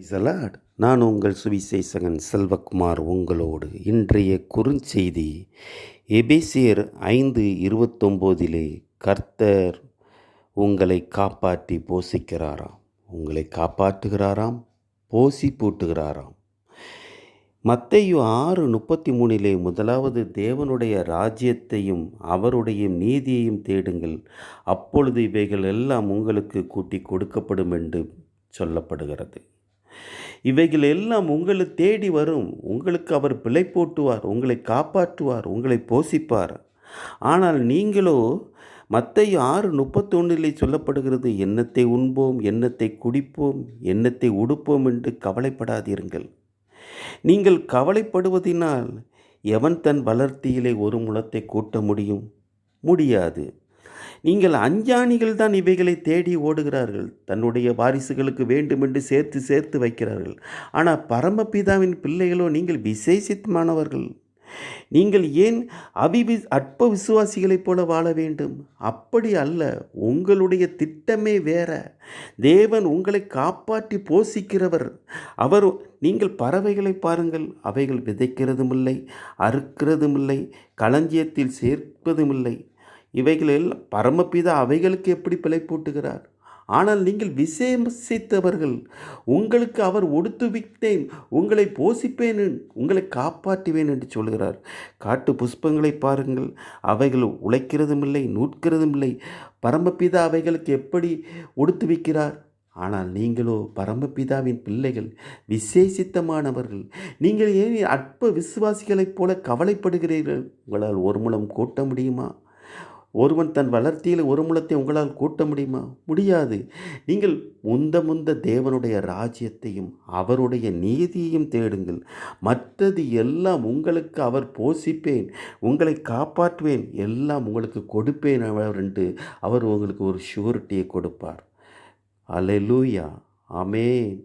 Praise the Lord. நான் உங்கள் சுவிசேஷகன் செல்வகுமார். உங்களோடு இன்றைய குறுஞ்செய்தி எபேசியர் 5:29 கர்த்தர் உங்களை காப்பாற்றி போஷிக்கிறாராம், உங்களை காப்பாற்றுகிறாராம், போசி பூட்டுகிறாராம். மத்தேயு 6:33 முதலாவது தேவனுடைய ராஜ்யத்தையும் அவருடைய நீதியையும் தேடுங்கள், அப்பொழுது இவைகள் எல்லாம் உங்களுக்கு கூட்டி கொடுக்கப்படும் என்று சொல்லப்படுகிறது. இவைகள் எல்லாம் உங்களை தேடி வரும். உங்களுக்கு அவர் பிழை போட்டுவார், உங்களை காப்பாற்றுவார், உங்களை போஷிப்பார். ஆனால் நீங்களோ மத்தேயு 6:31 சொல்லப்படுகிறது, எண்ணத்தை உண்போம், எண்ணத்தை குடிப்போம், எண்ணத்தை உடுப்போம் என்று கவலைப்படாதீர்கள். நீங்கள் கவலைப்படுவதினால் எவன் தன் வளர்த்தியிலே ஒரு முழத்தை கூட்ட முடியாது. நீங்கள் அஞ்ஞானிகள் தான் இவைகளை தேடி ஓடுகிறார்கள், தன்னுடைய வாரிசுகளுக்கு வேண்டுமென்று சேர்த்து வைக்கிறார்கள். ஆனால் பரமபிதாவின் பிள்ளைகளோ நீங்கள் விசேஷித்தமானவர்கள். நீங்கள் ஏன் அற்ப விசுவாசிகளைப் போல வாழ வேண்டும்? அப்படி அல்ல, உங்களுடைய திட்டமே வேற. தேவன் உங்களை காப்பாற்றி போஷிக்கிறவர். நீங்கள் பறவைகளை பாருங்கள், அவைகள் விதைக்கிறதும் இல்லை, அறுக்கிறதும் இல்லை, களஞ்சியத்தில் சேர்ப்பதும் இல்லை. இவைகளில் பரமபிதா அவைகளுக்கு எப்படி பிழை போட்டுகிறார்? ஆனால் நீங்கள் விசேஷித்தவர்கள். உங்களுக்கு அவர் உடுத்துவித்தேன், உங்களை போஷிப்பேன், உங்களை காப்பாற்றுவேன் என்று சொல்கிறார். காட்டு புஷ்பங்களை பாருங்கள், அவைகள் உழைக்கிறதும் இல்லை, நூற்கிறதும் இல்லை. பரமபிதா அவைகளுக்கு எப்படி உடுத்துவிக்கிறார்? ஆனால் நீங்களோ பரமபிதாவின் பிள்ளைகள், விசேஷித்தமானவர்கள். நீங்கள் ஏன் அற்ப விசுவாசிகளைப் போல கவலைப்படுகிறீர்கள்? உங்களால் ஒரு முழம் கூட்ட முடியுமா? ஒருவன் தன் வளர்த்தியில் ஒரு முழத்தை உங்களால் கூட்ட முடியுமா? முடியாது. நீங்கள் முந்த தேவனுடைய ராஜ்யத்தையும் அவருடைய நீதியையும் தேடுங்கள், மற்றது எல்லாம் உங்களுக்கு அவர் போஷிப்பேன், உங்களை காப்பாற்றுவேன், எல்லாம் உங்களுக்கு கொடுப்பேன் என்று அவர் உங்களுக்கு ஒரு ஷூரிட்டியை கொடுப்பார். அல்லேலூயா, ஆமென்.